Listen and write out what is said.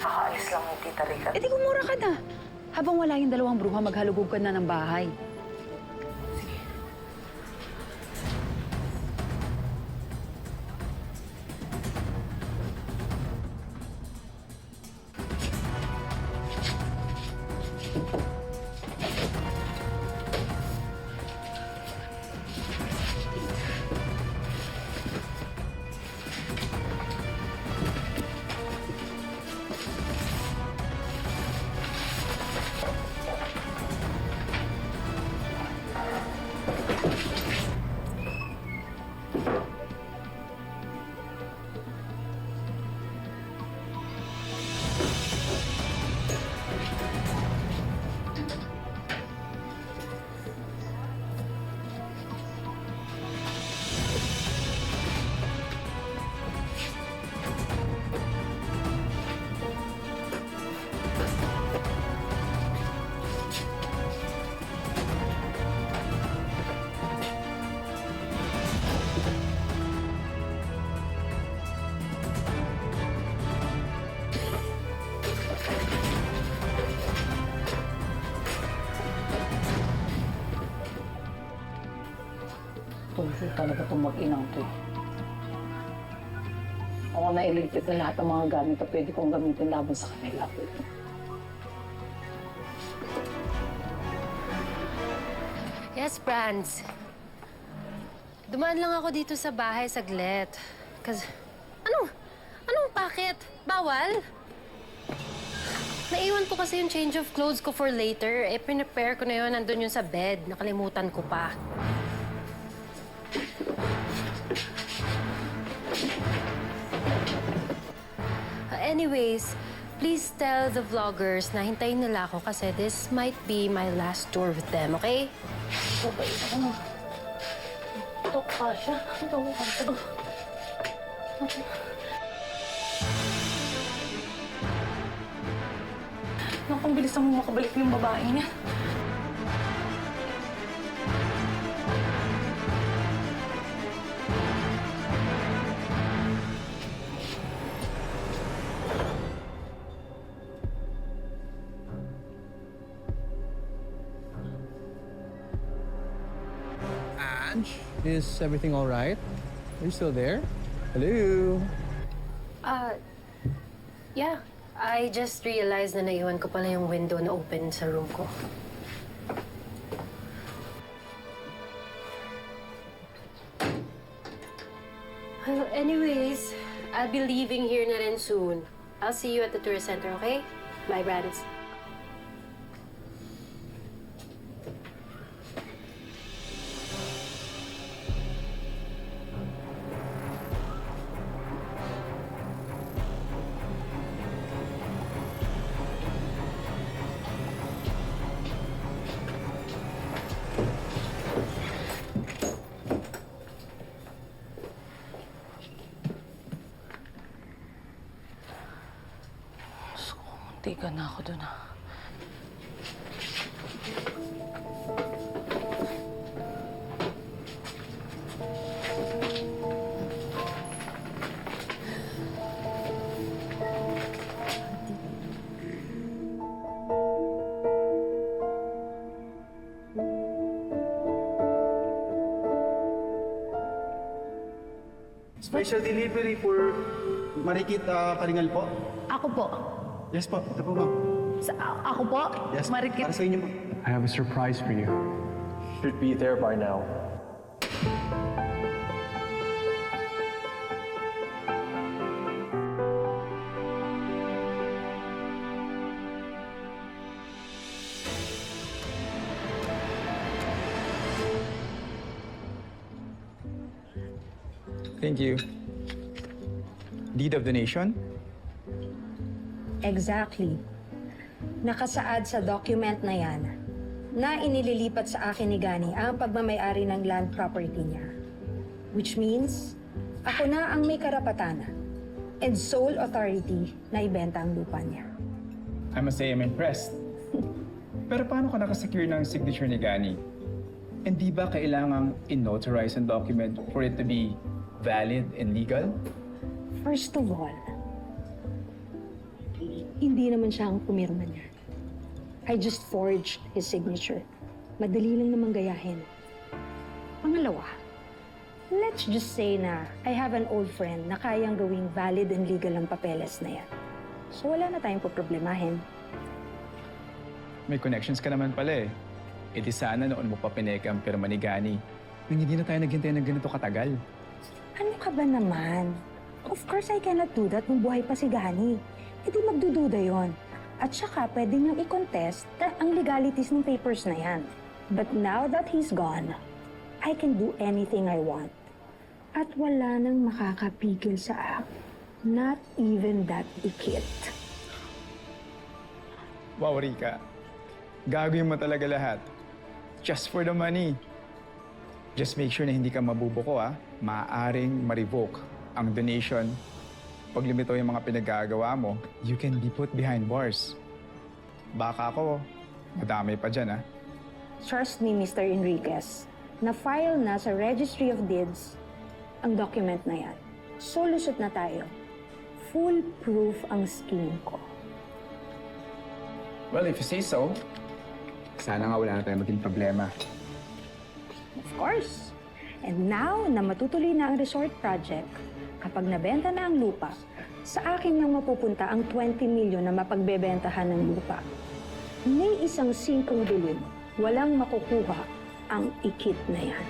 Kakaalis lang ni Tita Rica. Eh di kumura ka na. Habang wala yung dalawang bruha, maghalugog ka na ng bahay. Tulso talaga itong mag-inang to. Ako na iligpit na lahat ng mga gamit na pwede kong gamitin laban sa kanila. Yes, Franz. Dumaan lang ako dito sa bahay saglit. Kasi, anong bakit? Bawal? Naiwan ko kasi yung change of clothes ko for later. Eh, prepare ko na yun. Nandun yun sa bed. Nakalimutan ko pa. Anyways, please tell the vloggers na hintayin nila ako kasi this might be my last tour with them, okay? Okay, ito pa siya. Ito pa siya. Naku, ang bilis mo makabalik yung babae niya. Ange, is everything all right? Are you still there? Hello? Yeah. I just realized na naiwan ko pala yung window na open sa room ko. Well, anyways, I'll be leaving here na rin soon. I'll see you at the tourist center, okay? Bye, Brands. Tiga na ako dun, ah. Special delivery for Marikit Kalingal po. Ako po. Yes po, ito po ma'am. Ako po? Yes, Marikit. para sa inyo po. I have a surprise for you. Should be there by now. Thank you. Deed of donation? Exactly. Nakasaad sa document na yan na inililipat sa akin ni Gani ang pagmamayari ng land property niya. Which means, ako na ang may karapatan and sole authority na ibenta ang lupa niya. I must say I'm impressed. Pero paano ka nakasecure ng signature ni Gani? And di ba kailangang in-notarize ang document for it to be valid and legal? First of all, Hindi naman siya ang pumirma niya. I just forged his signature. Madali lang naman gayahin. Pangalawa, let's just say na I have an old friend na kayang gawing valid and legal ang papeles na yan. So wala na tayong poproblemahin. May connections ka naman pala eh. E di sana noon mo pa pineke ang pirma ni Gani. Nang hindi na tayo naghintay ng ganito katagal. Ano ka ba naman? Of course I cannot do that nung buhay pa si Gani. E di magdududa yon. At saka pwede niyang i-contest ang legalities ng papers na yan. But now that he's gone, I can do anything I want. At wala nang makakapigil sa akin. Not even that ikit. Wow, Rika. Gagawin mo talaga lahat. Just for the money. Just make sure na hindi ka mabubuko, ha? Maaaring ma-revoke ang donation. Pag limito yung mga pinagagawa mo, you can be put behind bars. Baka ako, madami pa dyan, ha? Trust me, Mr. Enriquez. Na-file na sa Registry of Deeds ang document na yan. So, lusot na tayo. Foolproof ang scheme ko. Well, if you say so, sana nga wala na tayong maging problema. Of course. And now na matutuloy na ang resort project, kapag nabenta na ang lupa, sa akin nang mapupunta ang 20 milyon na mapagbebentahan ng lupa. May isang 5 dilim, walang makukuha ang ikit na yan.